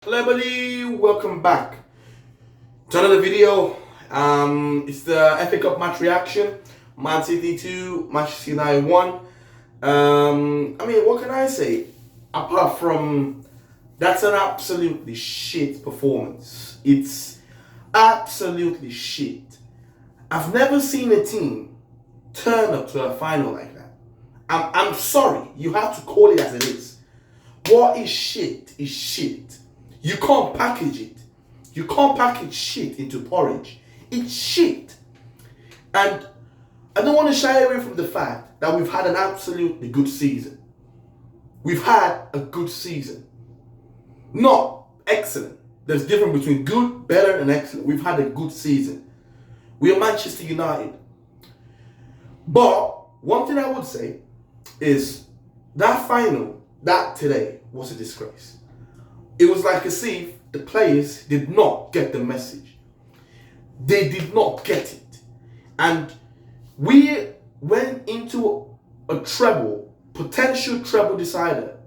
Hello everybody, welcome back to another video. It's the FA Cup match reaction. Man City 2, Manchester United 1. What can I say? Apart from that's an absolutely shit performance. It's absolutely shit. I've never seen a team turn up to a final like that. I'm sorry, you have to call it as it is. What is shit is shit. You can't package it. You can't package shit into porridge. It's shit. And I don't want to shy away from the fact that we've had an absolutely good season. We've had a good season. Not excellent. There's a difference between good, better, and excellent. We've had a good season. We are Manchester United. But one thing I would say is that final, that today, was a disgrace. It was like as if the players did not get the message. They did not get it. And we went into a potential treble decider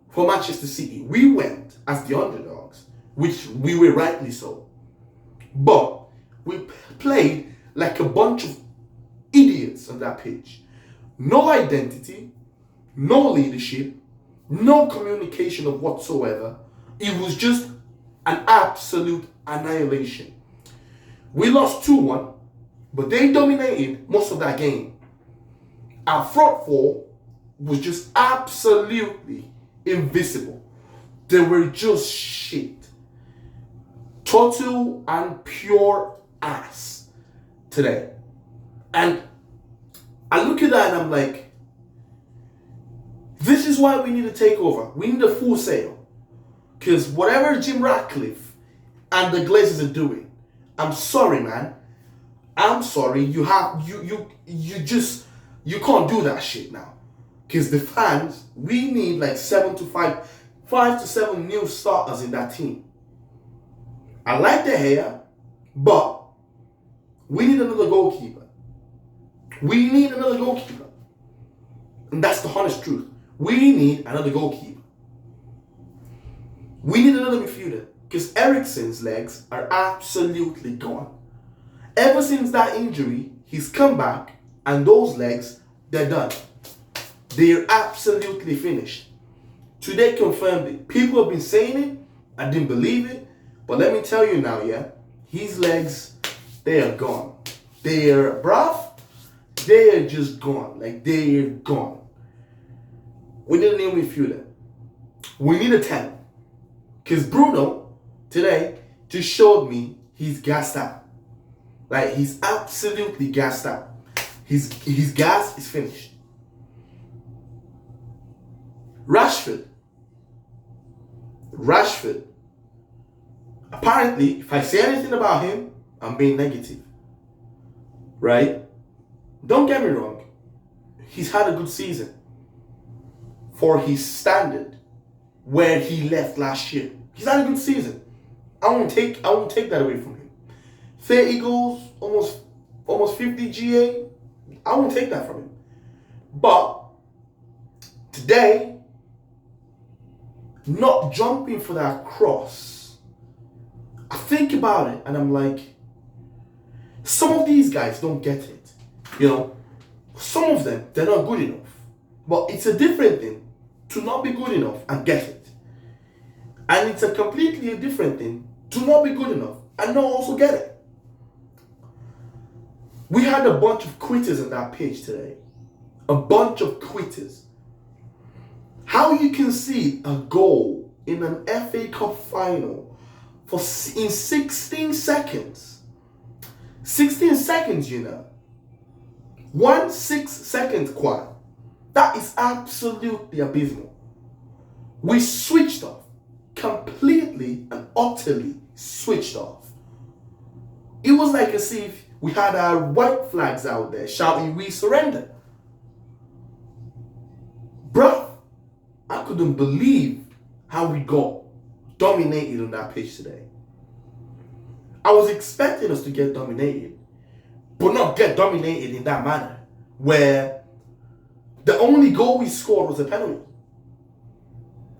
for Manchester City. We went as the underdogs, which we were rightly so. But we played like a bunch of idiots on that pitch. No identity, no leadership, no communication of whatsoever. It was just an absolute annihilation. We lost 2-1, but they dominated most of that game. Our front four was just absolutely invisible. They were just shit. Total and pure ass today. And I look at that and I'm like, this is why we need a takeover. We need a full sale. Because whatever Jim Ratcliffe and the Glazers are doing, I'm sorry, man. I'm sorry. You can't do that shit now. Because the fans, we need like 5 to 7 new starters in that team. I like the hair, but we need another goalkeeper. We need another goalkeeper. And that's the honest truth. We need another goalkeeper. We need another midfielder because Eriksen's legs are absolutely gone. Ever since that injury, he's come back and those legs, they're done. They're absolutely finished. Today confirmed it. People have been saying it. I didn't believe it. But let me tell you now, yeah, his legs, they are gone. They're just gone. Like, they're gone. We need a new midfielder. We need a 10. Because Bruno, today, just showed me he's gassed out. Like, he's absolutely gassed out. His gas is finished. Rashford. Apparently, if I say anything about him, I'm being negative. Right? Don't get me wrong. He's had a good season. For his standard. Where he left last year. He's had a good season. I won't take that away from him. 30 goals, almost 50 GA. I won't take that from him. But today, not jumping for that cross, I think about it and I'm like, some of these guys don't get it. You know, some of them, they're not good enough. But it's a different thing to not be good enough and get it. And it's a completely different thing to not be good enough and not also get it. We had a bunch of quitters on that pitch today. A bunch of quitters. How you can see a goal in an FA Cup final in 16 seconds. 16 seconds, you know. 6 seconds quad. That is absolutely abysmal. We switched off. Completely and utterly switched off. It was like as if we had our white flags out there shouting, "We surrender." Bruh, I couldn't believe how we got dominated on that pitch today. I was expecting us to get dominated, but not get dominated in that manner, where the only goal we scored was a penalty.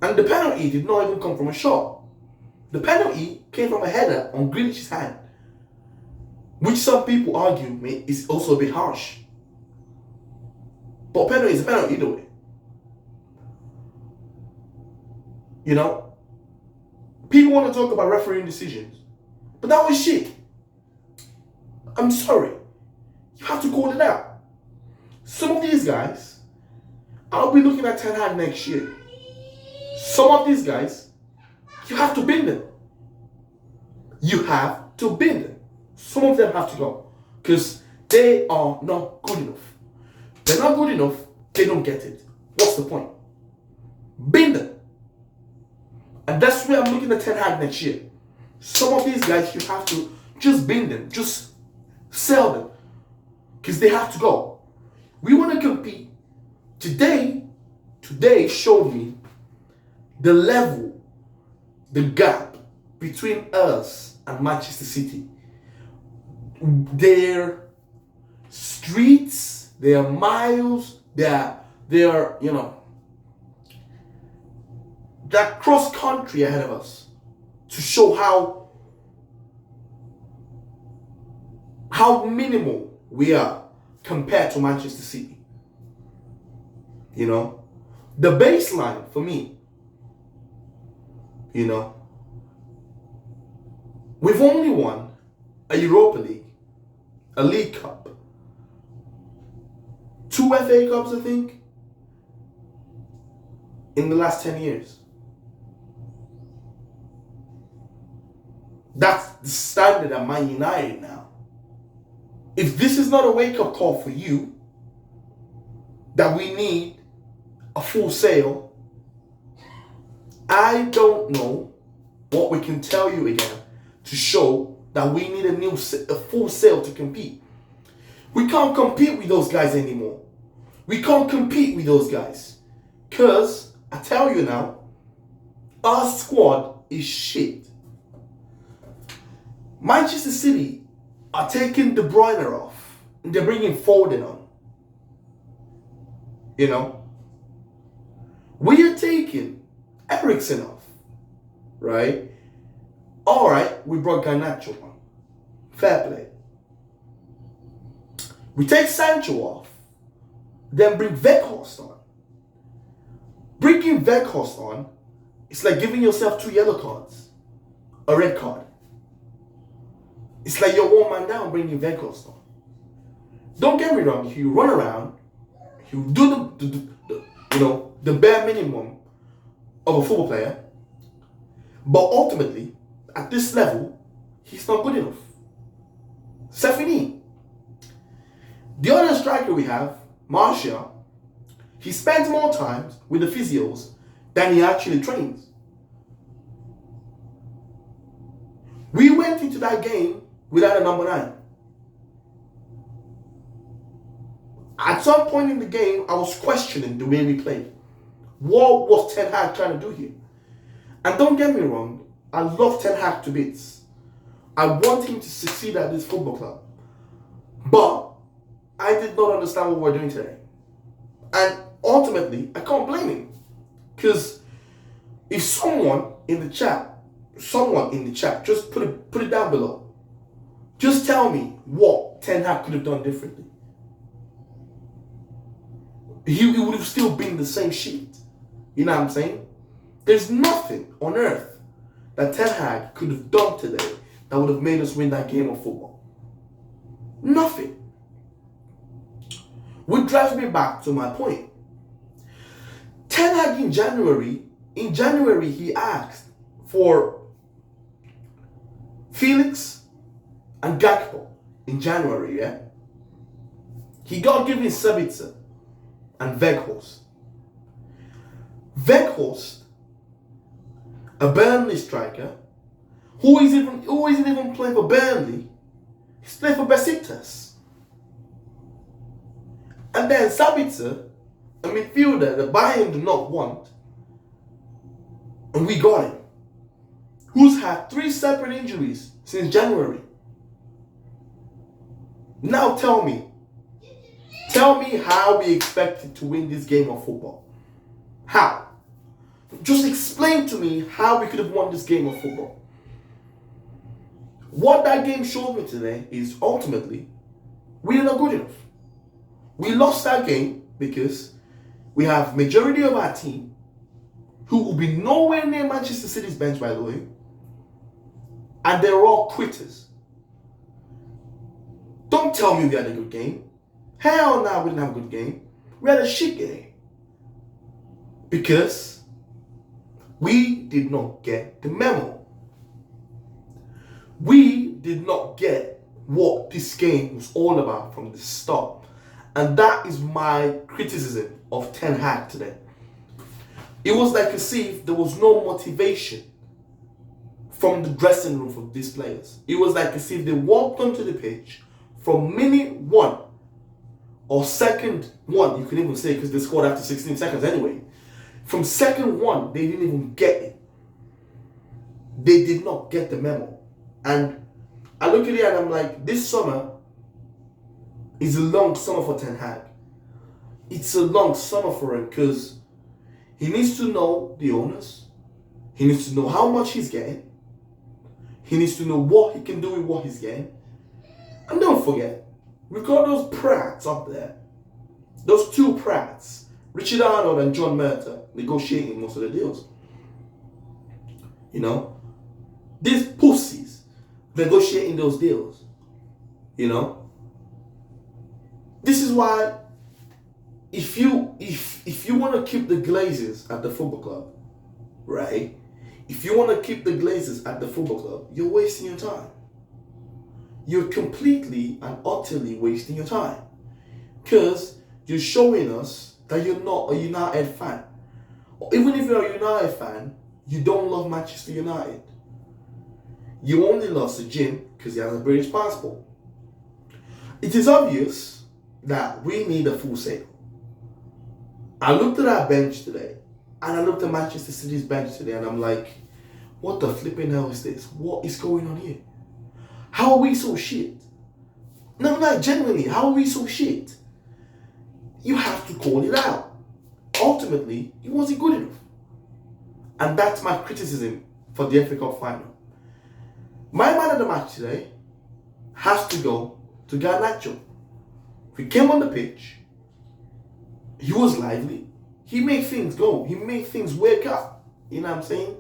And the penalty did not even come from a shot. The penalty came from a header on Grealish's hand, which some people argue is also a bit harsh. But penalty is a penalty either way. You know? People want to talk about refereeing decisions, but that was shit. I'm sorry. You have to call it out. Some of these guys, I'll be looking at Ten Hag next year. Some of these guys, you have to bin them. You have to bin them. Some of them have to go. Because they are not good enough. They're not good enough, they don't get it. What's the point? Bin them. And that's where I'm looking at Ten Hag next year. Some of these guys, you have to just bin them. Just sell them. Because they have to go. We want to compete. Today showed me the level, the gap between us and Manchester City. Their streets, their miles, their that cross country ahead of us to show how minimal we are compared to Manchester City. You know, the baseline for me, you know, we've only won a Europa League, a League Cup, 2 FA Cups, I think, in the last 10 years. That's the standard at Man United now. If this is not a wake-up call for you, that we need a full sale, I don't know what we can tell you again to show that we need a full sale to compete. We can't compete with those guys anymore. We can't compete with those guys. Because, I tell you now, our squad is shit. Manchester City are taking De Bruyne off and they're bringing Foden on. You know? We are taking Eriksen off. Right? Alright, we brought Garnacho on. Fair play. We take Sancho off, then bring Weghorst on. Bringing Weghorst on, it's like giving yourself 2 yellow cards, a red card. It's like you're one man down bringing Weghorst on. Don't get me wrong, you run around, you do the bare minimum of a football player, but ultimately, at this level, he's not good enough. C'est fini. The other striker we have, Martial, he spends more time with the physios than he actually trains. We went into that game without a number 9. At some point in the game, I was questioning the way we played. What was Ten Hag trying to do here? And don't get me wrong, I love Ten Hag to bits. I want him to succeed at this football club. But I did not understand what we're doing today. And ultimately, I can't blame him. Because if someone in the chat, just put it down below. Just tell me what Ten Hag could have done differently. He would have still been the same shit. You know what I'm saying? There's nothing on earth that Ten Hag could have done today that would have made us win that game of football. Nothing. Which drives me back to my point. Ten Hag in January he asked for Felix and Gakpo in January, yeah? He got given Sabitzer and Weghorst. Weghorst, a Burnley striker, who isn't even playing for Burnley, he's playing for Besiktas. And then Sabitzer, a midfielder that Bayern did not want, and we got him, who's had 3 separate injuries since January. Now tell me how we expected to win this game of football. How? Just explain to me how we could have won this game of football. What that game showed me today is ultimately we're not good enough. We lost that game because we have majority of our team who will be nowhere near Manchester City's bench, by the way, and they're all quitters. Don't tell me we had a good game. Hell no, we didn't have a good game. We had a shit game. Because we did not get the memo. We did not get what this game was all about from the start. And that is my criticism of Ten Hag today. It was like as if there was no motivation from the dressing room for these players. It was like as if they walked onto the pitch from minute one or second one, you can even say, because they scored after 16 seconds anyway. From second one, they didn't even get it. They did not get the memo. And I look at it and I'm like, this summer is a long summer for Ten Hag. It's a long summer for him because he needs to know the owners. He needs to know how much he's getting. He needs to know what he can do with what he's getting. And don't forget, we've got those prats up there. Those two prats, Richard Arnold and John Murta, negotiating most of the deals. You know? These pussies negotiating those deals. You know? This is why if you want to keep the Glazers at the football club, right? If you want to keep the Glazers at the football club, you're wasting your time. You're completely and utterly wasting your time. Because you're showing us that you're not a United fan. Or even if you're a United fan, you don't love Manchester United. You only love Sir Jim because he has a British passport. It is obvious that we need a full sale. I looked at our bench today, and I looked at Manchester City's bench today, and I'm like, what the flipping hell is this? What is going on here? How are we so shit? No, genuinely, how are we so shit? You have to call it out. Ultimately, it wasn't good enough. And that's my criticism for the FA Cup final. My man of the match today has to go to Garnacho. He came on the pitch. He was lively. He made things go. He made things wake up. You know what I'm saying?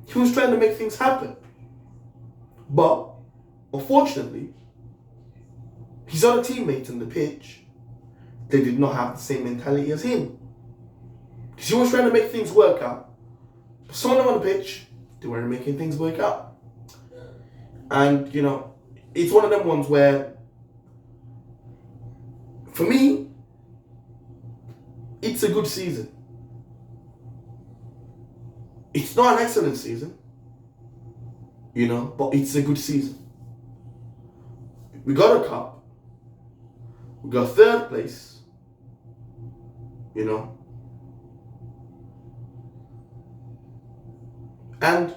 He was trying to make things happen. But, unfortunately, his other teammates on the pitch, they did not have the same mentality as him. Because he was trying to make things work out. But some of them on the pitch, they weren't making things work out. And, you know, it's one of them ones where, for me, it's a good season. It's not an excellent season, you know, but it's a good season. We got a cup. We got third place, you know. And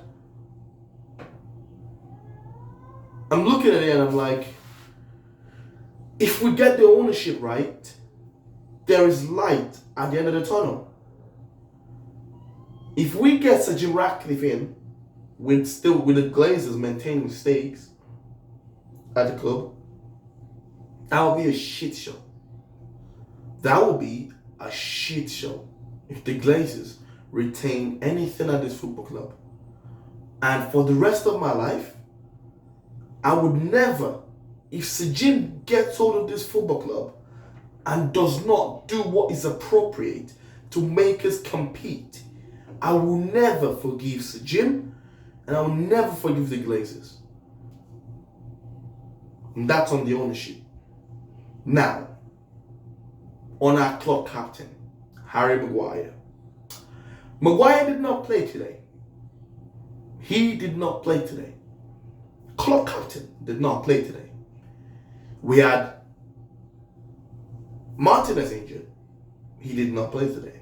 I'm looking at it and I'm like, if we get the ownership right, there is light at the end of the tunnel. If we get Sir Jim Ratcliffe in, with the Glazers maintaining stakes at the club, that will be a shit show. That will be a shit show if the Glazers retain anything at this football club. And for the rest of my life, I would never, if Sir Jim gets hold of this football club and does not do what is appropriate to make us compete, I will never forgive Sir Jim, and I will never forgive the Glazers. And that's on the ownership. Now, on our club captain, Harry Maguire. Maguire did not play today. He did not play today. Club captain did not play today. We had Martinez injured. He did not play today.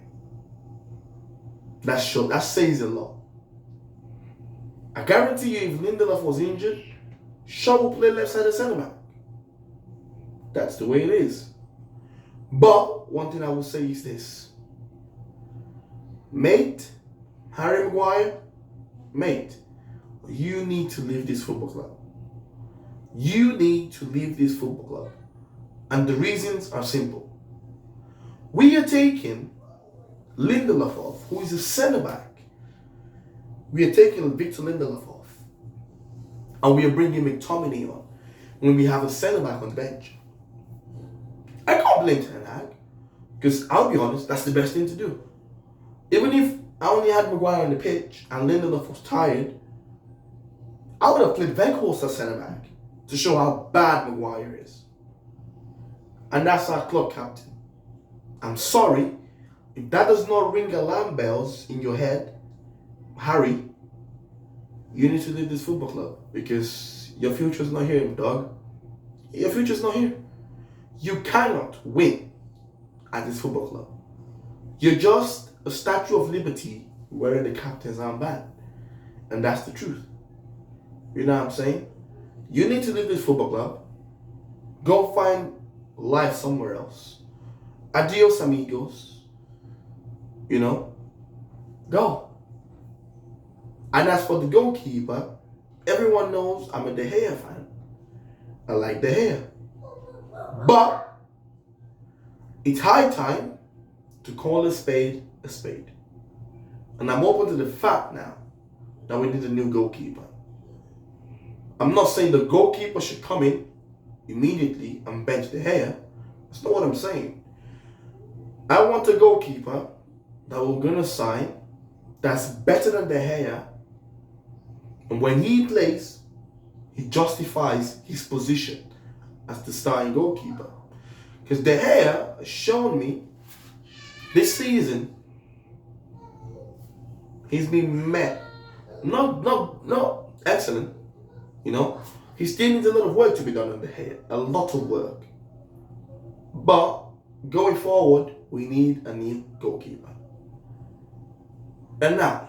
That says a lot. I guarantee you, if Lindelof was injured, Shaw will play left side of centre back. That's the way it is. But one thing I will say is this. Mate, Harry Maguire, mate, you need to leave this football club. You need to leave this football club. And the reasons are simple. We are taking Lindelof off, who is a centre back. We are taking Victor Lindelof off. And we are bringing McTominay on when we have a centre back on the bench. I can't blame Ten Hag. Because I'll be honest, that's the best thing to do. Even if I only had Maguire on the pitch and Lindelof was tired, I would have played Weghorst as centre back to show how bad Maguire is. And that's our club captain. I'm sorry, if that does not ring alarm bells in your head, Harry, you need to leave this football club because your future's not here, dog. Your future's not here. You cannot win at this football club. You're just a Statue of Liberty wearing the captain's armband. And that's the truth. You know what I'm saying? You need to leave this football club. Go find life somewhere else. Adios, amigos. You know? Go. And as for the goalkeeper, everyone knows I'm a De Gea fan. I like De Gea. But it's high time to call a spade a spade. And I'm open to the fact now that we need a new goalkeeper. I'm not saying the goalkeeper should come in immediately and bench De Gea. That's not what I'm saying. I want a goalkeeper that we're going to sign that's better than De Gea. And when he plays, he justifies his position as the starting goalkeeper. Because De Gea has shown me this season he's been met. Not excellent. You know, he still needs a lot of work to be done on De Gea. A lot of work. But going forward, we need a new goalkeeper. And now,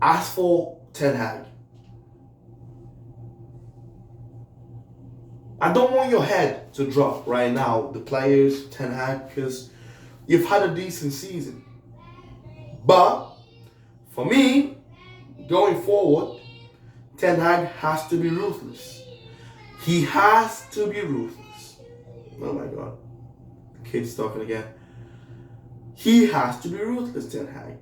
as for Ten Hag, I don't want your head to drop right now, the players, Ten Hag, because you've had a decent season. But for me, going forward, Ten Hag has to be ruthless. He has to be ruthless. Oh my God. The kid's talking again. He has to be ruthless, Ten Hag.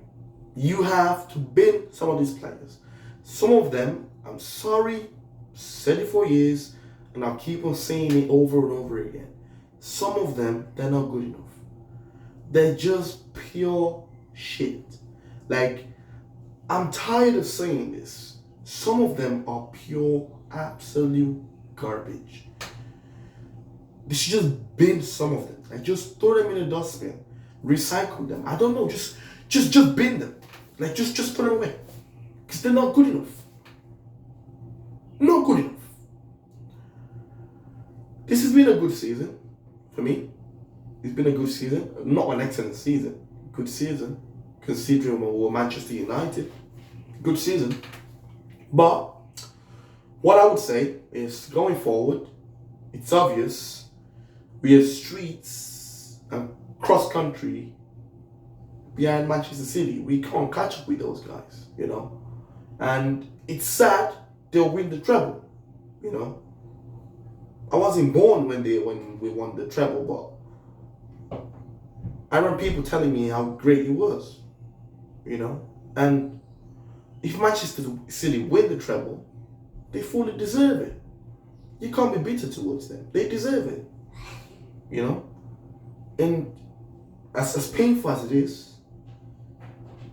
You have to bin some of these players. Some of them, I'm sorry, said it for years, and I'll keep on saying it over and over again. Some of them, they're not good enough. They're just pure shit. Like, I'm tired of saying this. Some of them are pure, absolute garbage. They should just bin some of them. Like, just throw them in a dustbin. Recycle them. I don't know. Just bin them. Like, just put them away. Because they're not good enough. Not good enough. This has been a good season for me. It's been a good season. Not an excellent season. Good season. Considering we're Manchester United. Good season. But what I would say is going forward, it's obvious we are streets and cross country behind Manchester City. We can't catch up with those guys, you know. And it's sad they'll win the treble, you know. I wasn't born when we won the treble, but I remember people telling me how great it was, you know. And if Manchester City win the treble, they fully deserve it. You can't be bitter towards them. They deserve it, you know. And as painful as it is,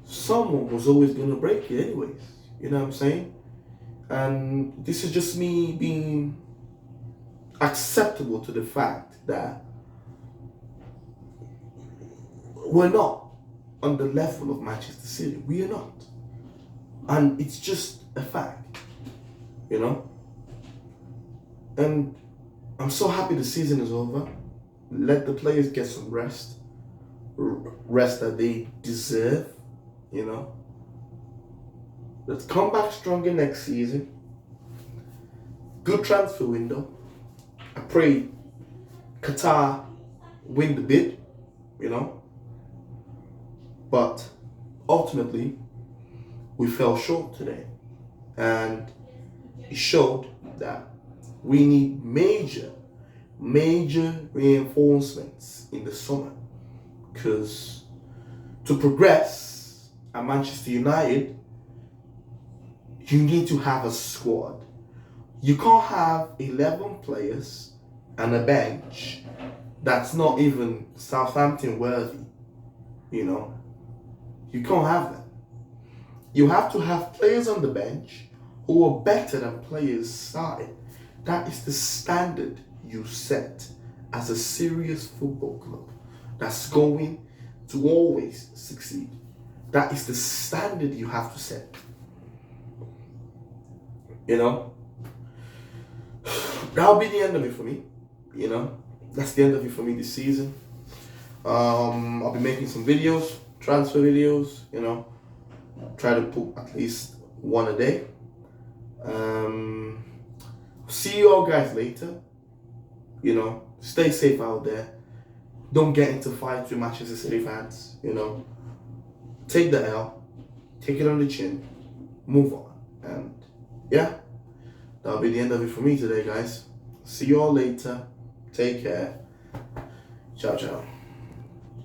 someone was always going to break it anyways. You know what I'm saying? And this is just me being acceptable to the fact that we're not on the level of Manchester City. We are not. And it's just a fact, you know? And I'm so happy the season is over. Let the players get some rest. Rest that they deserve, you know? Let's come back stronger next season. Good transfer window. I pray Qatar win the bid, you know? But ultimately, we fell short today. And it showed that we need major reinforcements in the summer, because to progress at Manchester United, you need to have a squad. You can't have 11 players and a bench that's not even Southampton worthy. You know, you can't have that. You have to have players on the bench who are better than players starting. That is the standard you set as a serious football club that's going to always succeed. That is the standard you have to set. You know, that'll be the end of it for me. You know, that's the end of it for me this season. I'll be making some videos, transfer videos. You know, try to put at least one a day. See you all guys later. You know, stay safe out there. Don't get into fights with Manchester City fans. You know, take the L, take it on the chin, move on, and yeah, that'll be the end of it for me today, guys. See you all later. Take care. Ciao, ciao.